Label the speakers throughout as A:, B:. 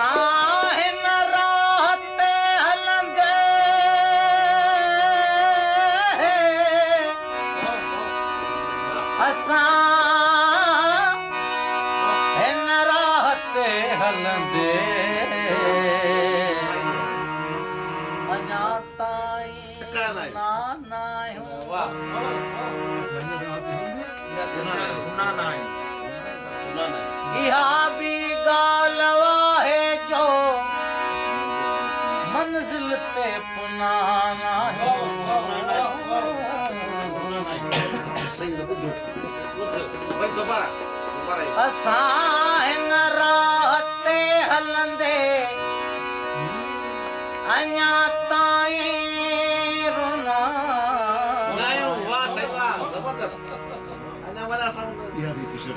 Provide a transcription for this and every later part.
A: असां हिन राह ते हलंदे असां हिन राह ते हलंदे अञा ताईं ना इहा बि ॻाल्हि आहे जो मंज़िल ते पुनान असां हिन राह ते हलंदे अञा ताईं रुना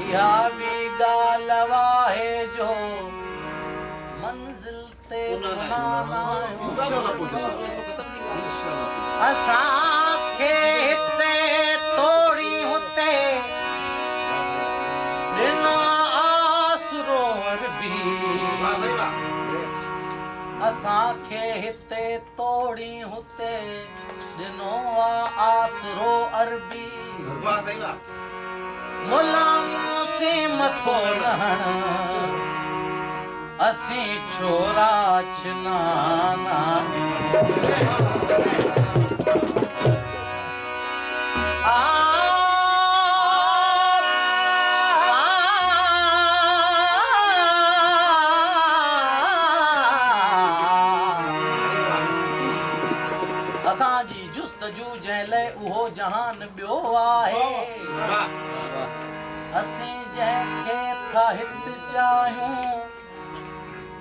A: इहा बि ॻाल्हि आहे जो मंज़िल ते असांखे हिते थोड़ी हुते ॾिनो आसरो अरबी असांखे हिते थोड़ी हुते ॾिनो आसरो अरबी मुलामूं से मथो रहण असीं छोरा चनाना असांजी जुस्तजू जंहिं लाइ उहो जहान ॿियो आहे असीं जंहिंखे था हित चाहियूं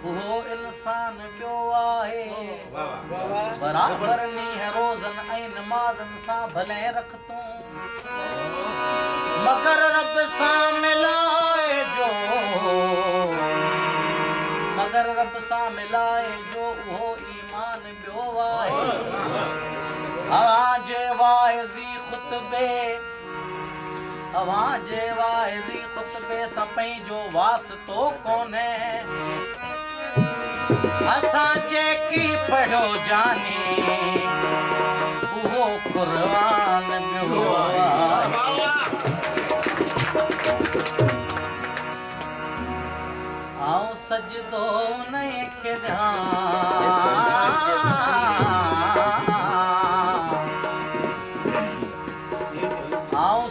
A: उहो इंसान ॿियो आहे बराबर नीह रोज़न ऐं नमाज़न सां भले रख तूं मगर रब सां मिलाए जो उहो ईमान ॿियो आहे अवांजे वाइज़ी ख़ुतबे सां पंहिंजो वास्तो कोन्हे असां जेकी पढ़ियो जाने उहो क़ुरान ॿियो आऊं सजदो उन्हीअ खे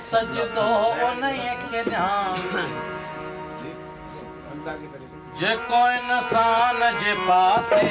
A: सजदो उन्हीअ खे जेको इंसान जे पासे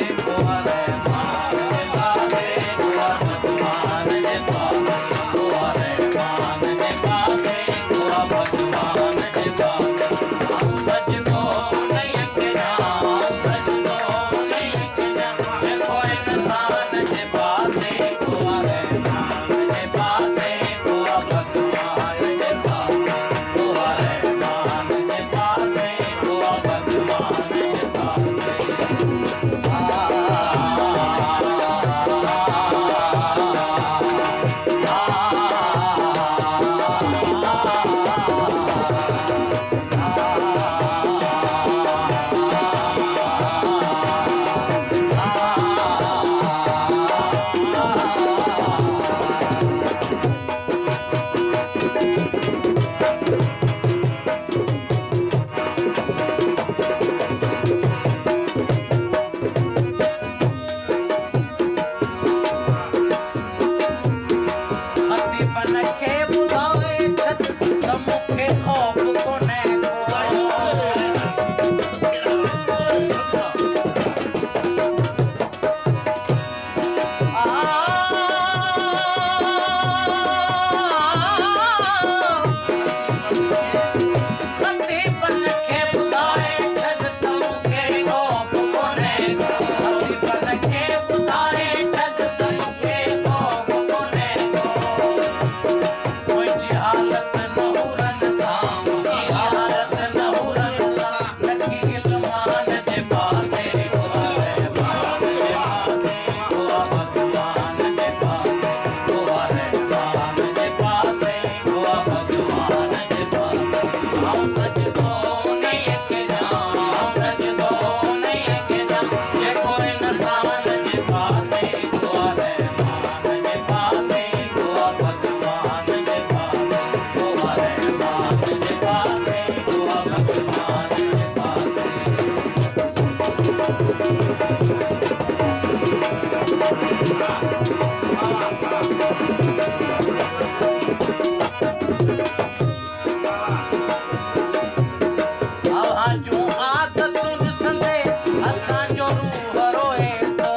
A: असांजो रूह रोए थो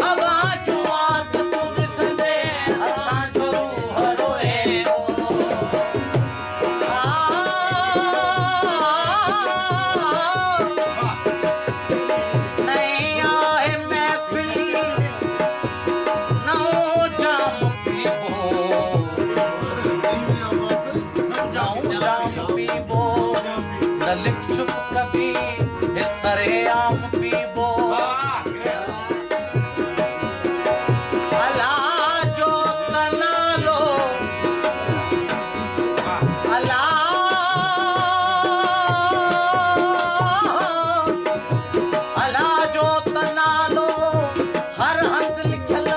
A: आवाज़ आवाज़ तूं ॾिसंदे असांजो रूह रोए थो नहीं आहे महफ़िल नओं जाम पीबो नओं जाम पीबो न लिप छुप कभी हित सरेआम पीबो अला जो त नालो अला अला जो त नालो हर हंध लिखियल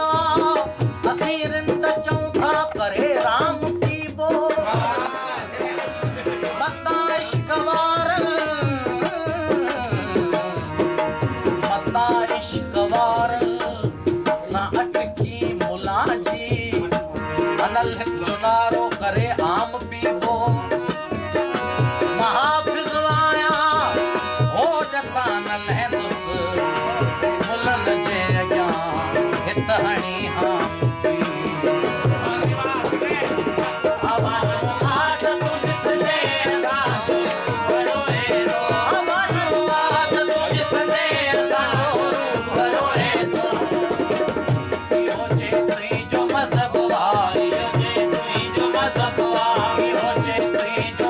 A: असीं रिंद चऊं था करे राम पीबो मता इश्क वारन मता इश्क वारन सां अटकी मुला जी अनल हिक जो नारो करे आम पीबो महाफ़िज़ आया हो जता न लहंदुसि मुलनि जे अॻियां हित हणी हाम आवाज़ आवाज़ तूं ॾिसंदे असांजो रोए थो आवाज़ आवाज़ तूं ॾिसंदे असांजो रूह रोए थो इहो जेतिरी जो मज़हब आहे इहो जेतिरी जो मज़हब आहे इहो जेतिरी जो